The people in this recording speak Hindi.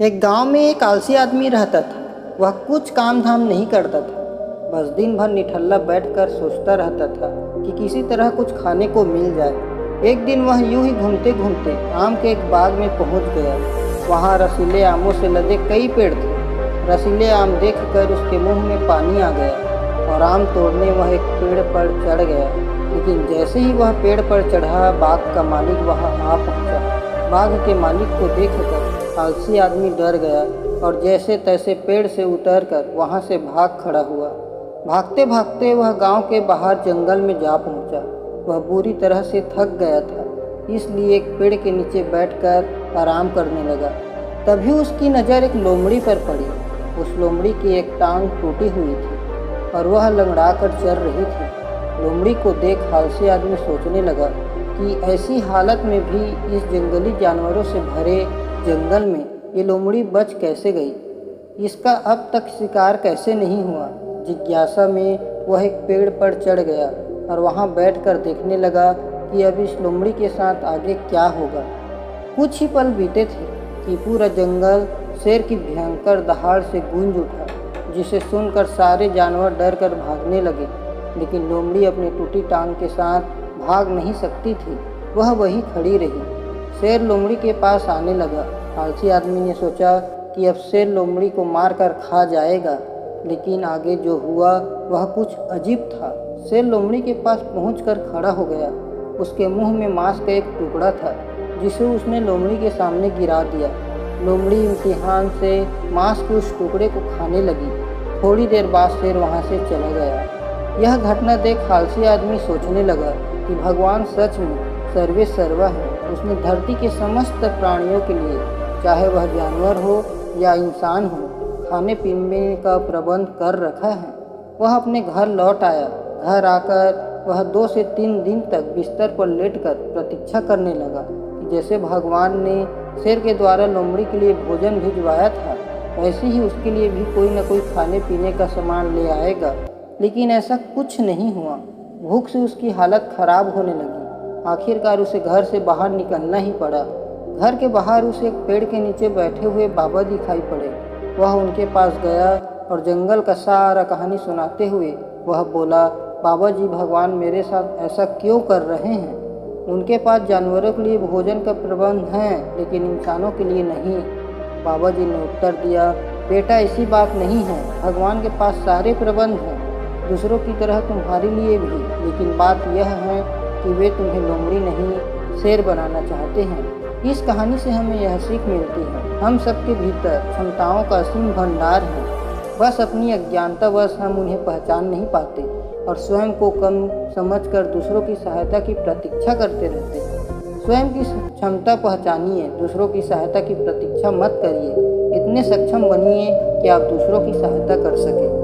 एक गांव में एक आलसी आदमी रहता था। वह कुछ काम धाम नहीं करता था, बस दिन भर निठल्ला बैठकर सोचता रहता था कि किसी तरह कुछ खाने को मिल जाए। एक दिन वह यूं ही घूमते घूमते आम के एक बाग में पहुंच गया। वहां रसीले आमों से लदे कई पेड़ थे। रसीले आम देखकर उसके मुंह में पानी आ गया और आम तोड़ने वह एक पेड़ पर चढ़ गया। लेकिन जैसे ही वह पेड़ पर चढ़ा, बाग का मालिक वहां आ पहुंचा। बाग के मालिक को देखकर आलसी आदमी डर गया और जैसे तैसे पेड़ से उतरकर वहां से भाग खड़ा हुआ। भागते भागते वह गांव के बाहर जंगल में जा पहुंचा। वह बुरी तरह से थक गया था, इसलिए एक पेड़ के नीचे बैठकर आराम करने लगा। तभी उसकी नज़र एक लोमड़ी पर पड़ी। उस लोमड़ी की एक टांग टूटी हुई थी और वह लंगड़ा कर चल रही थी। लोमड़ी को देख आलसी आदमी सोचने लगा कि ऐसी हालत में भी इस जंगली जानवरों से भरे जंगल में ये लोमड़ी बच कैसे गई, इसका अब तक शिकार कैसे नहीं हुआ। जिज्ञासा में वह एक पेड़ पर चढ़ गया और वहां बैठकर देखने लगा कि अब इस लोमड़ी के साथ आगे क्या होगा। कुछ ही पल बीते थे कि पूरा जंगल शेर की भयंकर दहाड़ से गूंज उठा, जिसे सुनकर सारे जानवर डर कर भागने लगे। लेकिन लोमड़ी अपनी टूटी टांग के साथ भाग नहीं सकती थी, वह वहीं खड़ी रही। शेर लोमड़ी के पास आने लगा। आलसी आदमी ने सोचा कि अब शेर लोमड़ी को मार कर खा जाएगा, लेकिन आगे जो हुआ वह कुछ अजीब था। शेर लोमड़ी के पास पहुंचकर खड़ा हो गया। उसके मुंह में मांस का एक टुकड़ा था, जिसे उसने लोमड़ी के सामने गिरा दिया। लोमड़ी इम्तिहान से मांस के उस टुकड़े को खाने लगी। थोड़ी देर बाद शेर वहां से चला गया। यह घटना देख आलसी आदमी सोचने लगा कि भगवान सच में सर्वे सर्वा है। उसने धरती के समस्त प्राणियों के लिए, चाहे वह जानवर हो या इंसान हो, खाने पीने का प्रबंध कर रखा है। वह अपने घर लौट आया। घर आकर वह 2 से 3 दिन तक बिस्तर पर लेटकर प्रतीक्षा करने लगा कि जैसे भगवान ने शेर के द्वारा लोमड़ी के लिए भोजन भिजवाया था, वैसे ही उसके लिए भी कोई न कोई खाने पीने का सामान ले आएगा। लेकिन ऐसा कुछ नहीं हुआ। भूख से उसकी हालत खराब होने लगी। आखिरकार उसे घर से बाहर निकलना ही पड़ा। घर के बाहर उसे एक पेड़ के नीचे बैठे हुए बाबा दिखाई पड़े। वह उनके पास गया और जंगल का सारा कहानी सुनाते हुए वह बोला, बाबा जी, भगवान मेरे साथ ऐसा क्यों कर रहे हैं? उनके पास जानवरों के लिए भोजन का प्रबंध है, लेकिन इंसानों के लिए नहीं। बाबा जी ने उत्तर दिया, बेटा ऐसी बात नहीं है। भगवान के पास सारे प्रबंध हैं, दूसरों की तरह तुम्हारे लिए भी। लेकिन बात यह है कि वे तुम्हें लोमड़ी नहीं शेर बनाना चाहते हैं। इस कहानी से हमें यह सीख मिलती है, हम सबके भीतर क्षमताओं का असीम भंडार है, बस अपनी अज्ञानतावश हम उन्हें पहचान नहीं पाते और स्वयं को कम समझकर दूसरों की सहायता की प्रतीक्षा करते रहते हैं। स्वयं की क्षमता पहचानिए, दूसरों की सहायता की प्रतीक्षा मत करिए। इतने सक्षम बनिए कि आप दूसरों की सहायता कर सकें।